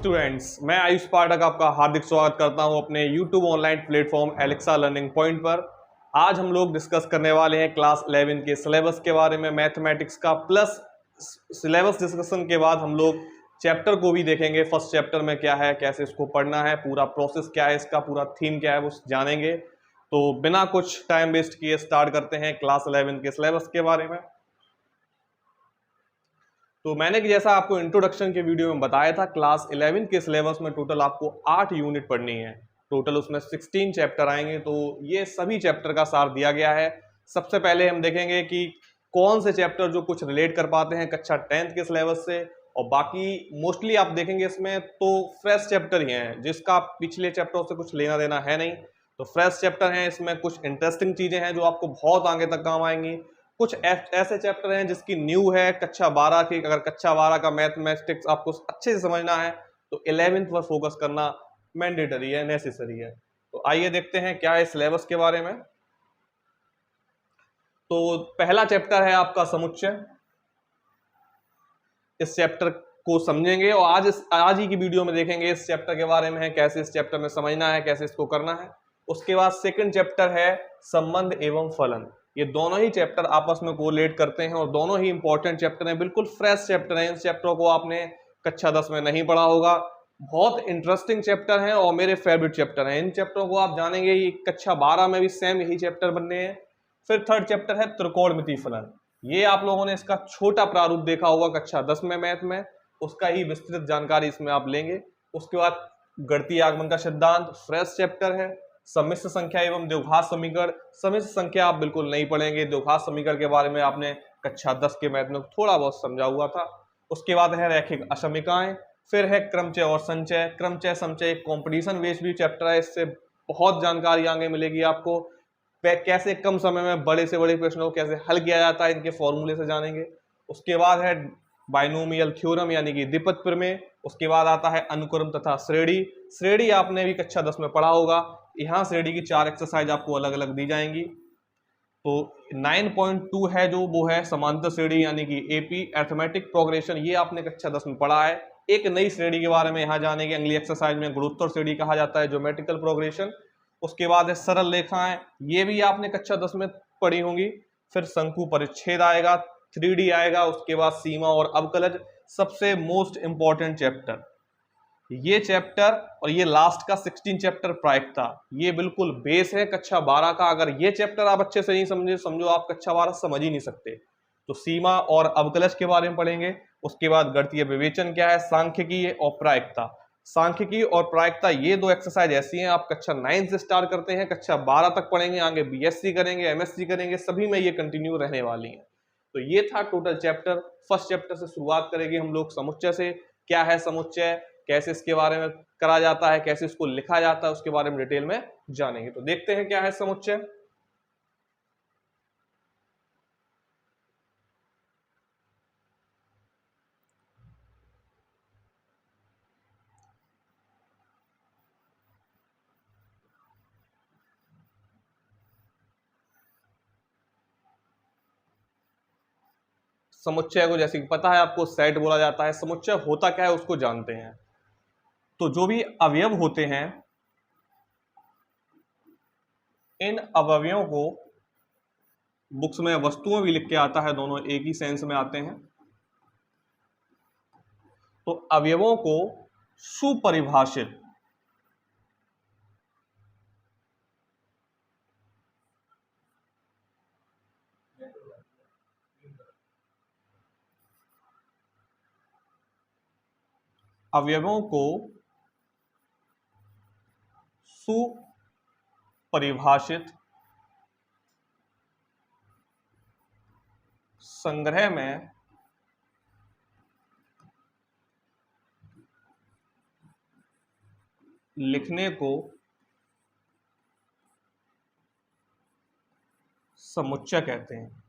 Students, मैं आयुष पाठक आपका हार्दिक स्वागत करता हूं अपने YouTube online platform Alexa learning point पर। आज हम लोग डिस्कस करने वाले हैं क्लास 11 के सिलेबस के बारे में, मैथमेटिक्स का। प्लस सिलेबस डिस्कशन के बाद हम लोग चैप्टर को भी देखेंगे। फर्स्ट चैप्टर में क्या है, कैसे इसको पढ़ना है, पूरा प्रोसेस क्या है, इसका पूरा थीम क्या है, वो जानेंगे। तो बिना कुछ टाइम वेस्ट किए स्टार्ट करते हैं क्लास 11 के सिलेबस के बारे में। तो मैंने कि जैसा आपको इंट्रोडक्शन के वीडियो में बताया था, क्लास 11 के सिलेबस में टोटल आपको 8 यूनिट पढ़नी है। टोटल उसमें 16 चैप्टर आएंगे। तो ये सभी चैप्टर का सार दिया गया है। सबसे पहले हम देखेंगे कि कौन से चैप्टर जो कुछ रिलेट कर पाते हैं कक्षा 10th के सिलेबस से, और बाकी मोस्टली आप देखेंगे इसमें तो फ्रेश चैप्टर ही हैं जिसका पिछले चैप्टरों से कुछ लेना देना है नहीं। तो फ्रेश चैप्टर हैं, इसमें कुछ इंटरेस्टिंग चीजें हैं जो आपको बहुत आगे तक काम आएंगी। कुछ ऐसे चैप्टर हैं जिसकी न्यू है कक्षा 12 की। अगर कक्षा 12 का मैथमेटिक्स आपको अच्छे से समझना है तो 11th पर फोकस करना मैंडेटरी है, नेसेसरी है। तो आइए देखते हैं क्या है सिलेबस के बारे में। तो पहला चैप्टर है आपका समुच्चय। इस चैप्टर को समझेंगे और आज ही की वीडियो में देखेंगे इस चैप्टर के बारे में है, कैसे इस चैप्टर में समझना है, कैसे इसको करना है। उसके बाद सेकंड चैप्टर है संबंध एवं फलन। ये दोनों ही चैप्टर आपस में कोरिलेट करते हैं और दोनों ही इंपॉर्टेंट चैप्टर हैं, बिल्कुल फ्रेश चैप्टर हैं। इन चैप्टरों को आपने कक्षा 10 में नहीं पढ़ा होगा। बहुत इंटरेस्टिंग चैप्टर हैं और मेरे फेवरेट चैप्टर हैं। इन चैप्टरों को आप जानेंगे। ये कक्षा 12 में भी सेम यही चैप्टर बनने हैं। फिर थर्ड चैप्टर है त्रिकोणमिति फलन। ये आप लोगों ने इसका छोटा प्रारूप देखा होगा कक्षा 10 में मैथ में, उसका ही विस्तृत जानकारी इसमें आप लेंगे। उसके बाद गणितीय आगमन का सिद्धांत फ्रेश चैप्टर है। सम्मिश्र संख्या एवं द्विघात समीकरण। सम्मिश्र संख्या आप बिल्कुल नहीं पढ़ेंगे, द्विघात समीकरण के बारे में आपने कक्षा 10 के मैथ में थोड़ा बहुत समझा हुआ था। उसके बाद है रैखिक असमीकाएं। फिर है क्रमचय और संचय। क्रमचय संचय कॉम्पिटिशन बेस्ड भी चैप्टर है, इससे बहुत जानकारी आगे मिलेगी आपको। कैसे कम समय में बड़े से बड़े प्रश्नों को कैसे हल किया जाता है, इनके फॉर्मूले से जानेंगे। उसके बाद है बाइनोमियल थ्योरम यानी कि द्विपद प्रमेय। उसके बाद आता है अनुक्रम तथा श्रेणी। श्रेणी आपने भी कक्षा 10 में पढ़ा होगा। यहाँ श्रेणी की 4 एक्सरसाइज आपको अलग अलग दी जाएंगी। तो 9.2 है जो वो है समांतर श्रेणी यानी कि एपी अरिथमेटिक प्रोग्रेशन। ये आपने कक्षा 10 में पढ़ा है। एक नई श्रेणी के बारे में यहाँ जानेंगे अगली एक्सरसाइज में, गुणोत्तर श्रेणी कहा जाता है, ज्योमेट्रिकल प्रोग्रेशन। उसके बाद है सरल रेखाएं। ये भी आपने कक्षा 10 में पढ़ी होंगी। फिर शंकु परिच्छेद आएगा, 3D आएगा। उसके बाद सीमा और अवकलज, सबसे मोस्ट इंपॉर्टेंट चैप्टर ये चैप्टर। और ये लास्ट का 16 चैप्टर प्रायिकता, ये बिल्कुल बेस है कक्षा 12 का। अगर ये चैप्टर आप अच्छे से नहीं समझे, समझो आप कक्षा 12 समझ ही नहीं सकते। तो सीमा और अवकलज के बारे में पढ़ेंगे। उसके बाद गणितीय विवेचन क्या है, सांख्यिकी और प्रायिकता। सांख्यिकी और प्रायिकता ये दो एक्सरसाइज ऐसी हैं, आप कक्षा 9 से स्टार्ट करते हैं, कक्षा 12 तक पढ़ेंगे, आगे बीएससी करेंगे, एमएससी करेंगे, सभी में ये कंटिन्यू रहने वाली है। तो ये था टोटल चैप्टर। फर्स्ट चैप्टर से शुरुआत करेंगे हम लोग समुच्चय से। क्या है समुच्चय, कैसे इसके बारे में करा जाता है, कैसे इसको लिखा जाता है, उसके बारे में डिटेल में जानेंगे। तो देखते हैं क्या है समुच्चय। समुच्चय को जैसे कि पता है आपको, सेट बोला जाता है। समुच्चय होता क्या है उसको जानते हैं। तो जो भी अवयव होते हैं, इन अवयवों को बुक्स में वस्तुओं भी लिख के आता है, दोनों एक ही सेंस में आते हैं। तो अवयवों को सुपरिभाषित अवयवों को सुपरिभाषित संग्रह में लिखने को समुच्चय कहते हैं।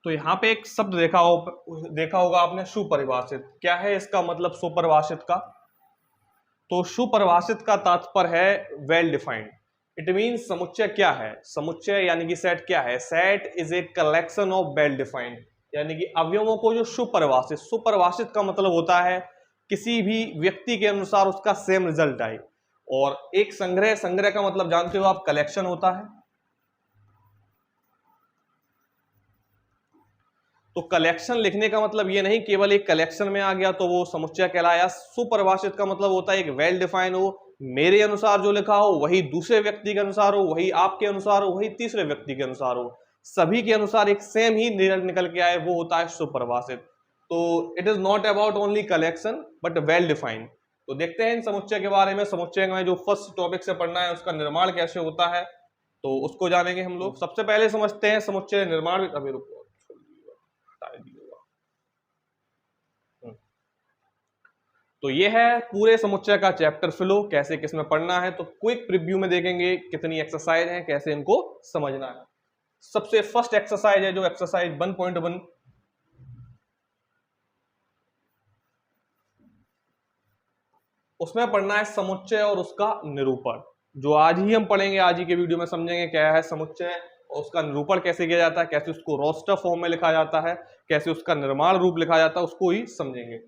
तो यहां पे एक शब्द देखा होगा आपने, सुपरिभाषित। क्या है इसका मतलब सुपरिभाषित का? तो सुपरिभाषित का तात्पर्य है वेल डिफाइंड। इट मीन्स समुच्चय क्या है, समुच्चय यानी कि सेट क्या है। Set is a collection of well defined. यानी कि अवयवों को जो सुपरिभाषित, सुपरिभाषित का मतलब होता है किसी भी व्यक्ति के अनुसार उसका सेम रिजल्ट आए। और एक संग्रह, संग्रह का मतलब जानते हो आप, कलेक्शन होता है। तो कलेक्शन लिखने का मतलब ये नहीं केवल एक कलेक्शन में आ गया तो वो समुच्चय कहलाया। सुपरिभाषित का मतलब होता है एक वेल डिफाइन हो, मेरे अनुसार जो लिखा हो वही दूसरे व्यक्ति के अनुसार हो, वही आपके अनुसार हो, वही तीसरे व्यक्ति के अनुसार हो, सभी के अनुसार एक सेम ही रिजल्ट निकल के आए, वो होता है सुपरिभाषित। तो it is not about only collection but well defined. तो देखते हैं इन समुच्चय के बारे में। समुच्चय में जो फर्स्ट टॉपिक से पढ़ना है उसका निर्माण कैसे होता है, तो उसको जानेंगे हम लोग। सबसे पहले समझते हैं समुच्चय निर्माण। अभी रुको, तो ये है पूरे समुच्चय का चैप्टर फ्लो, कैसे किसमें पढ़ना है। तो क्विक प्रीव्यू में देखेंगे कितनी एक्सरसाइज है, कैसे इनको समझना है। सबसे फर्स्ट एक्सरसाइज है जो एक्सरसाइज 1.1, उसमें पढ़ना है समुच्चय और उसका निरूपण। जो आज ही हम पढ़ेंगे, आज ही के वीडियो में समझेंगे क्या है समुच्चय और उसका निरूपण कैसे किया जाता है, कैसे उसको रोस्टर फॉर्म में लिखा जाता है, कैसे उसका निर्माण रूप लिखा जाता है, उसको ही समझेंगे।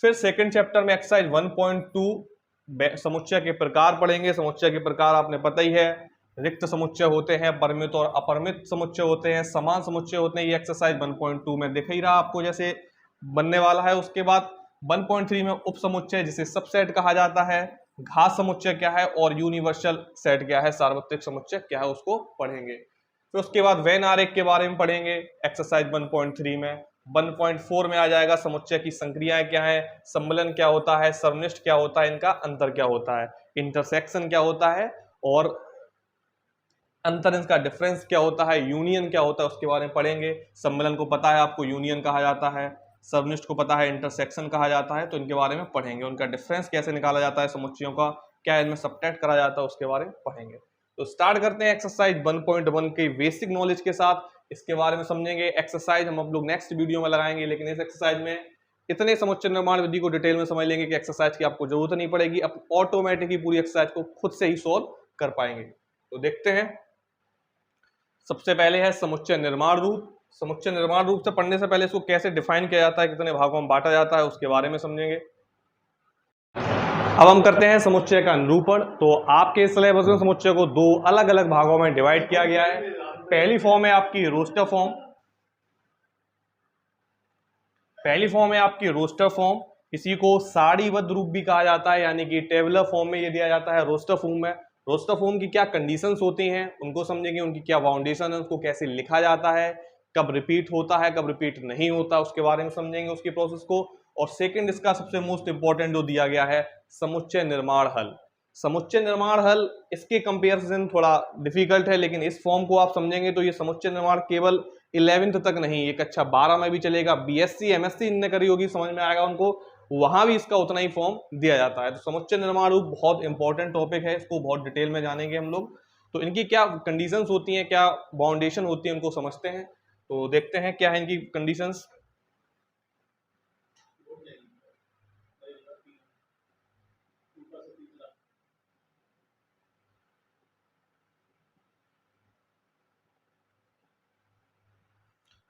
फिर सेकंड चैप्टर में एक्सरसाइज 1.2 समुच्चय के प्रकार पढ़ेंगे। समुच्चय के प्रकार आपने पता ही है, रिक्त समुच्चय होते हैं, परिमित और अपरिमित समुच्चय होते हैं, समान समुच्चय होते हैं। ये एक्सरसाइज 1.2 में दिख ही रहा आपको जैसे बनने वाला है। उसके बाद 1.3 में उप समुच्चय जिसे सबसेट कहा जाता है, घात समुच्चय क्या है और यूनिवर्सल सेट क्या है, सार्वत्रिक समुच्चय क्या है, उसको पढ़ेंगे। फिर उसके बाद वेन आरेख के बारे में पढ़ेंगे एक्सरसाइज 1.3 में। 1.4 में आ जाएगा समुच्चय की संक्रियाएं क्या है, सम्मिलन क्या होता है, सर्वनिष्ठ क्या होता है, इनका अंतर क्या होता है, इंटरसेक्शन क्या होता है और अंतर, इनका डिफरेंस क्या होता है, यूनियन क्या होता है, उसके बारे में पढ़ेंगे। सम्मिलन को पता है आपको, यूनियन कहा जाता है। सर्वनिष्ठ को पता है, इंटरसेक्शन कहा जाता है। तो इनके बारे में पढ़ेंगे। उनका डिफरेंस कैसे निकाला जाता है समुच्चयों का, क्या इनमें सबट्रैक्ट करा जाता है, उसके बारे में पढ़ेंगे। तो स्टार्ट करते हैं एक्सरसाइज 1.1 के बेसिक नॉलेज के साथ। इसके बारे में समझेंगे। एक्सरसाइज हम लोग नेक्स्ट वीडियो में लगाएंगे, लेकिन इस एक्सरसाइज में इतने समुच्चय निर्माण विधि को डिटेल में समझ लेंगे कि एक्सरसाइज की आपको जरूरत नहीं पड़ेगी, अब ऑटोमेटिकली पूरी एक्सरसाइज को खुद से ही सॉल्व कर पाएंगे। तो देखते हैं। सबसे पहले है समुच्चय निर्माण रूप। समुच्चय निर्माण रूप से पढ़ने से पहले इसको कैसे डिफाइन किया जाता है, कितने भागों में बांटा जाता है, उसके बारे में समझेंगे। अब हम करते हैं समुच्चय का निरूपण। तो आपके सिलेबस में समुच्चय को दो अलग अलग भागों में डिवाइड किया गया है। पहली फॉर्म है आपकी रोस्टर फॉर्म। पहली फॉर्म है आपकी रोस्टर फॉर्म। इसी को सारणीबद्ध रूप भी कहा जाता है, यानी कि टेबुलर फॉर्म में ये दिया जाता है रोस्टर फॉर्म में। रोस्टर फॉर्म की क्या कंडीशंस होती हैं उनको समझेंगे, उनकी क्या बाउंडेशन है, उसको कैसे लिखा जाता है, कब रिपीट होता है, कब रिपीट नहीं होता, उसके बारे में समझेंगे, उसकी प्रोसेस को। और सेकंड इसका सबसे मोस्ट इंपॉर्टेंट जो दिया गया है, समुच्चय निर्माण हल। समुच्चय निर्माण हल इसके कंपेरिजन थोड़ा डिफिकल्ट है, लेकिन इस फॉर्म को आप समझेंगे तो ये समुच्चय निर्माण केवल 11th तक नहीं, एक अच्छा 12 में भी चलेगा। बीएससी एमएससी इनने करी होगी, समझ में आएगा उनको, वहां भी इसका उतना ही फॉर्म दिया जाता है। तो समुच्चय निर्माण रूप बहुत इंपॉर्टेंट टॉपिक है, इसको बहुत डिटेल में जानेंगे हम लोग। तो इनकी क्या कंडीशंस होती हैं, क्या बाउंडेशन होती है, उनको समझते हैं। तो देखते हैं क्या है इनकी कंडीशंस।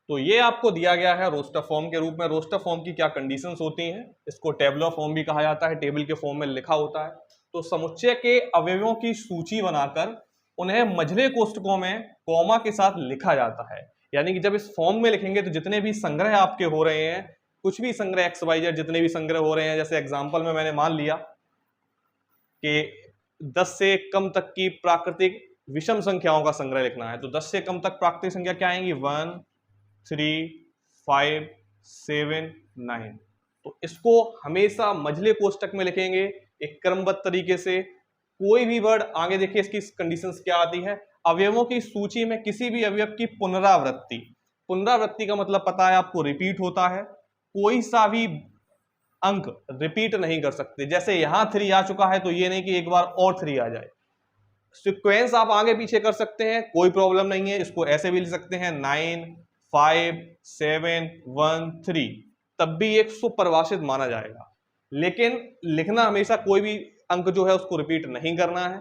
तो ये आपको दिया गया है रोस्टर फॉर्म के रूप में। रोस्टर फॉर्म की क्या कंडीशंस होती हैं, इसको टेबुलर फॉर्म भी कहा जाता है, टेबल के फॉर्म में लिखा होता है। तो समुच्चय के अवयवों की सूची बनाकर उन्हें मझले कोष्ठकों में कॉमा के साथ लिखा जाता है। यानी कि जब इस फॉर्म में लिखेंगे तो जितने भी संग्रह आपके हो रहे हैं, कुछ भी संग्रह XYZ जितने भी संग्रह हो रहे हैं, जैसे एग्जाम्पल में मैंने मान लिया कि 10 से कम तक की प्राकृतिक विषम संख्याओं का संग्रह लिखना है, तो 10 से कम तक प्राकृतिक संख्या क्या आएंगी, 1 3 5 7 9। तो इसको हमेशा मझले कोष्टक में लिखेंगे एक क्रमबद्ध तरीके से। कोई भी वर्ड आगे देखिए, इसकी कंडीशंस क्या आती है, अवयवों की सूची में किसी भी अवयव की पुनरावृत्ति। पुनरावृत्ति का मतलब पता है आपको, रिपीट होता है। कोई सा भी अंक रिपीट नहीं कर सकते। जैसे यहां 3 आ चुका है तो ये नहीं कि एक बार और 3 आ जाए। सीक्वेंस आप आगे पीछे कर सकते हैं, कोई प्रॉब्लम नहीं है। इसको ऐसे भी लिख सकते हैं 9 5 7 1 3, तब भी एक सुपरिभाषित माना जाएगा। लेकिन लिखना हमेशा कोई भी अंक जो है उसको रिपीट नहीं करना है।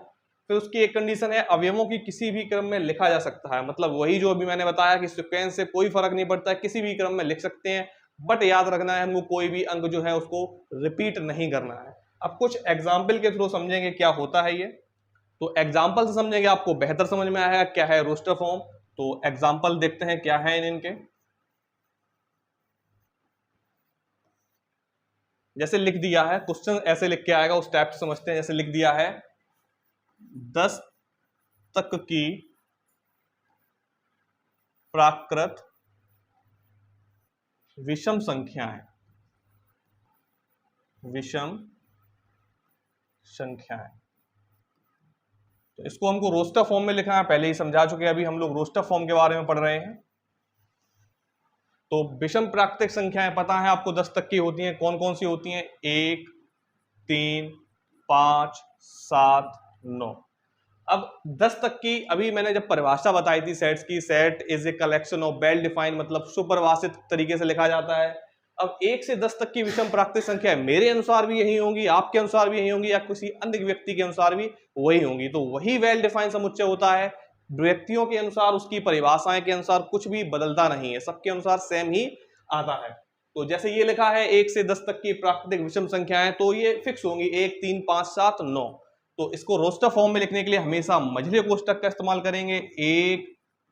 फिर उसकी एक कंडीशन है अवयवों की किसी भी क्रम में लिखा जा सकता है, मतलब वही जो अभी मैंने बताया कि सीक्वेंस से कोई फर्क नहीं पड़ता है, किसी भी क्रम में लिख सकते हैं, बट याद रखना है हमको कोई भी अंक जो है उसको रिपीट नहीं करना है। अब कुछ एग्जाम्पल के थ्रू समझेंगे क्या होता है ये। तो एग्जाम्पल से समझेंगे आपको बेहतर समझ में आएगा क्या है रोस्टर फॉर्म। तो एग्जाम्पल देखते हैं क्या है इनके। जैसे लिख दिया है, क्वेश्चन ऐसे लिख के आएगा, उस टाइप से समझते हैं। जैसे लिख दिया है 10 तक की प्राकृत विषम संख्याएं, विषम संख्याएं। तो इसको हमको रोस्टर फॉर्म में लिखना है, पहले ही समझा चुके हैं, अभी हम लोग रोस्टर फॉर्म के बारे में पढ़ रहे हैं। तो विषम प्राकृतिक संख्याएं पता है आपको 10 तक की होती हैं, कौन कौन सी होती हैं? 1, 3, 5, 7, 9। अब 10 तक की अभी मैंने जब परिभाषा बताई थी सेट्स की, set is a collection of well defined, मतलब सुपरिभाषित तरीके से लिखा जाता है। अब 1 से 10 तक की विषम प्राकृतिक संख्या मेरे अनुसार भी यही होंगी, आपके अनुसार भी यही होंगी, या किसी अन्य व्यक्ति के अनुसार भी वही होंगी। तो वही वेल डिफाइंड समुच्चय होता है, व्यक्तियों के अनुसार, उसकी परिभाषाएं के अनुसार कुछ भी बदलता नहीं है, सबके अनुसार सेम ही आता है। तो जैसे ये लिखा है 1 से 10 तक की प्राकृतिक विषम संख्याएं, तो ये फिक्स होंगी 1, 3, 5, 7, 9। तो इसको रोस्टर फॉर्म में लिखने के लिए हमेशा मझले कोष्ठक का इस्तेमाल करेंगे। 1,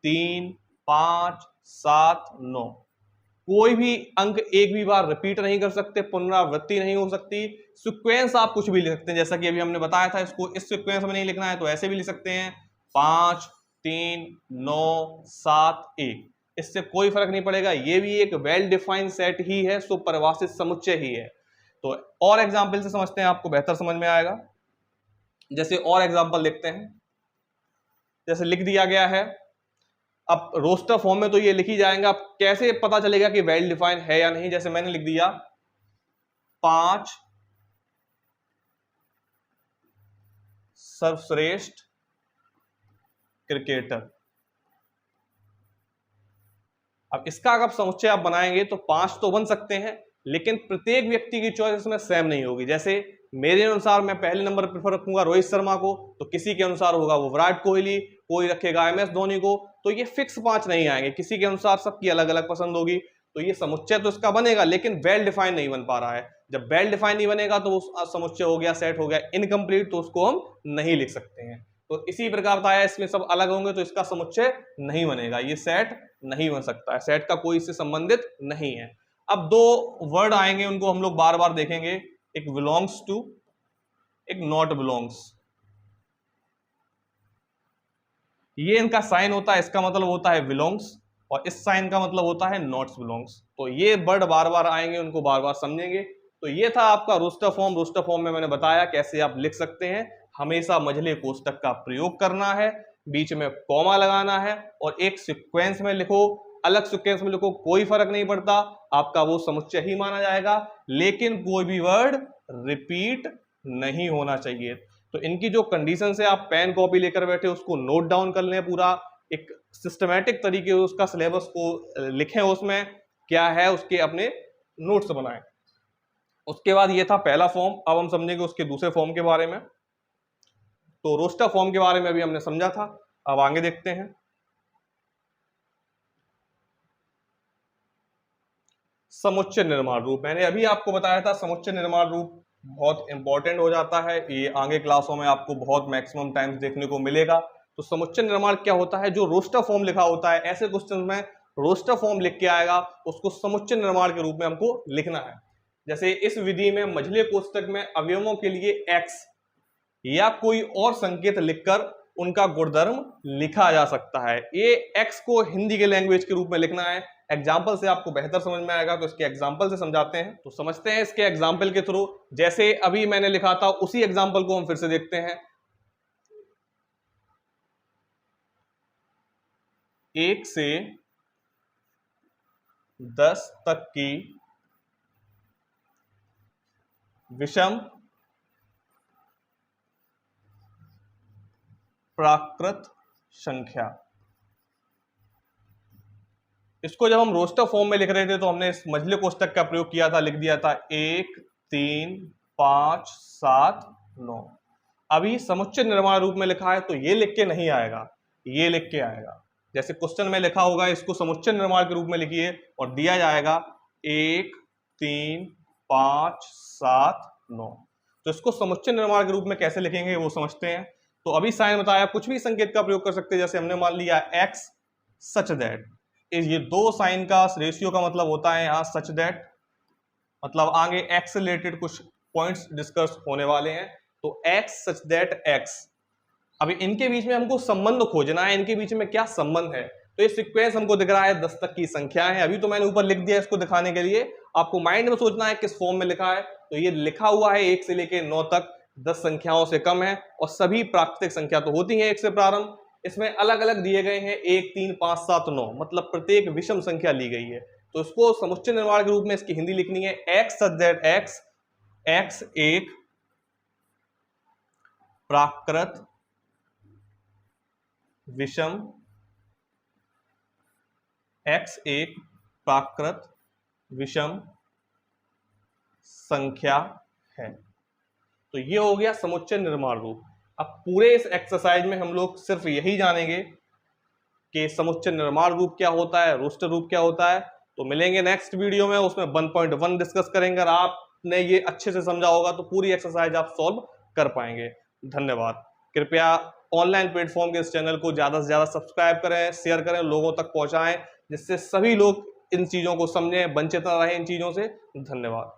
3, 5, 7, 9। कोई भी अंक एक भी बार रिपीट नहीं कर सकते, पुनरावृत्ति नहीं हो सकती। सीक्वेंस आप कुछ भी लिख सकते हैं, जैसा कि अभी हमने बताया था, इसको इस सीक्वेंस में नहीं लिखना है तो ऐसे भी लिख सकते हैं 5, 3, 9, 7, 1। इससे कोई फर्क नहीं पड़ेगा, ये भी एक वेल डिफाइंड सेट ही है, सुपरिभाषित समुच्चय ही है। तो और एग्जाम्पल से समझते हैं, आपको बेहतर समझ में आएगा। जैसे और एग्जाम्पल देखते हैं। जैसे लिख दिया गया है, अब रोस्टर फॉर्म में तो ये लिखी जाएगा, अब कैसे पता चलेगा कि वेल डिफाइंड है या नहीं? जैसे मैंने लिख दिया 5 सर्वश्रेष्ठ क्रिकेटर। अब इसका अगर समुच्चय आप बनाएंगे तो 5 तो बन सकते हैं, लेकिन प्रत्येक व्यक्ति की चॉइस इसमें सेम नहीं होगी। जैसे मेरे अनुसार मैं पहले नंबर पर प्रेफर रखूंगा रोहित शर्मा को, तो किसी के अनुसार होगा वो विराट कोहली, कोई रखेगा MS धोनी को। तो ये फिक्स 5 नहीं आएंगे, किसी के अनुसार सबकी अलग अलग पसंद होगी। तो ये समुच्चय तो इसका बनेगा, लेकिन वेल डिफाइंड नहीं बन पा रहा है। जब वेल डिफाइंड नहीं बनेगा तो वो समुच्चय हो गया, सेट हो गया इनकम्प्लीट, तो उसको हम नहीं लिख सकते हैं। तो इसी प्रकार का है, इसमें सब अलग होंगे तो इसका समुच्चय नहीं बनेगा, ये सेट नहीं बन सकता है, सेट का कोई इससे संबंधित नहीं है। अब 2 वर्ड आएंगे, उनको हम लोग बार बार देखेंगे, एक बिलोंग्स टू, एक नॉट बिलोंग्स। ये इनका साइन होता है, इसका मतलब होता है बिलोंग्स, और इस साइन का मतलब होता है नॉट्स बिलोंग्स। तो ये वर्ड बार बार आएंगे, उनको बार बार समझेंगे। तो ये था आपका रोस्टर फॉर्म। रोस्टर फॉर्म में मैंने बताया कैसे आप लिख सकते हैं। हमेशा मझले कोष्ठक का प्रयोग करना है, बीच में कॉमा लगाना है, और एक सीक्वेंस में लिखो, अलग सीक्वेंस में लिखो, कोई फर्क नहीं पड़ता, आपका वो समुच्चय ही माना जाएगा, लेकिन कोई भी वर्ड रिपीट नहीं होना चाहिए। तो इनकी जो कंडीशन है, आप पेन कॉपी लेकर बैठे उसको नोट डाउन कर लें, पूरा एक सिस्टमैटिक तरीके से उसका सिलेबस को लिखें, उसमें क्या है उसके अपने नोट्स बनाएं। उसके बाद ये था पहला फॉर्म। अब हम समझेंगे उसके दूसरे फॉर्म के बारे में। तो रोस्टर फॉर्म के बारे में भी हमने समझा था, अब आगे देखते हैं। समुच्चय निर्माण रूप, मैंने अभी आपको बताया था समुच्चय निर्माण रूप बहुत इंपॉर्टेंट हो जाता है, ये आगे क्लासों में आपको बहुत मैक्सिमम टाइम्स देखने को मिलेगा। तो समुच्चय निर्माण क्या होता है? जो रोस्टर फॉर्म लिखा होता है, ऐसे क्वेश्चन में रोस्टर फॉर्म लिख के आएगा, उसको समुच्चय निर्माण के रूप में हमको लिखना है। जैसे इस विधि में मझले कोष्ठक में अवयवों के लिए x या कोई और संकेत लिखकर उनका गुणधर्म लिखा जा सकता है। ये x को हिंदी के लैंग्वेज के रूप में लिखना है। एग्जाम्पल से आपको बेहतर समझ में आएगा, तो इसके एग्जाम्पल से समझाते हैं। तो समझते हैं इसके एग्जाम्पल के थ्रू। जैसे अभी मैंने लिखा था उसी एग्जाम्पल को हम फिर से देखते हैं। 1 से 10 तक की विषम प्राकृत संख्या, इसको जब हम रोस्टर फॉर्म में लिख रहे थे तो हमने इस मझले कोष्ठक का प्रयोग किया था, लिख दिया था 1, 3, 5, 7, 9। अभी समुच्चय निर्माण रूप में लिखा है तो ये लिख के नहीं आएगा, ये लिख के आएगा। जैसे क्वेश्चन में लिखा होगा इसको समुच्चय निर्माण के रूप में लिखिए और दिया जाएगा 1 3 5 7 9। तो इसको समुच्चय निर्माण के रूप में कैसे लिखेंगे वो समझते हैं। तो अभी साइन बताया, कुछ भी संकेत का प्रयोग कर सकते हैं। जैसे हमने मान लिया x सच दैट, ये दो साइन का रेशियो का मतलब होता है यहाँ सच दैट, मतलब आगे x से रिलेटेड कुछ पॉइंट्स डिस्कस होने वाले हैं। तो x सच दैट x, अभी इनके बीच में हमको संबंध खोजना है, इनके बीच में क्या संबंध है। तो ये सीक्वेंस हमको दिख रहा है 10 तक की संख्या है। अभी तो मैंने ऊपर लिख दिया इसको दिखाने के लिए, आपको माइंड में सोचना है किस फॉर्म में लिखा है। तो ये लिखा हुआ है 1 से लेके 9 तक 10 संख्याओं से कम है और सभी प्राकृतिक संख्या तो होती है 1 से प्रारंभ। इसमें अलग अलग दिए गए हैं 1 3 5 7 9, मतलब प्रत्येक विषम संख्या ली गई है। तो इसको समुच्चय निर्माण के रूप में इसकी हिंदी लिखनी है x such that x, x एक प्राकृत विषम, x एक प्राकृत विषम संख्या है। तो ये हो गया समुच्चय निर्माण रूप। अब पूरे इस एक्सरसाइज में हम लोग सिर्फ यही जानेंगे कि समुच्चय निर्माण रूप क्या होता है, रोस्टर रूप क्या होता है। तो मिलेंगे नेक्स्ट वीडियो में, उसमें 1.1 डिस्कस करेंगे। अगर आपने ये अच्छे से समझा होगा तो पूरी एक्सरसाइज आप सॉल्व कर पाएंगे। धन्यवाद। कृपया ऑनलाइन प्लेटफॉर्म के इस चैनल को ज़्यादा से ज़्यादा सब्सक्राइब करें, शेयर करें, लोगों तक पहुंचाएं, जिससे सभी लोग इन चीज़ों को समझें, वंचित न रहें इन चीज़ों से। धन्यवाद।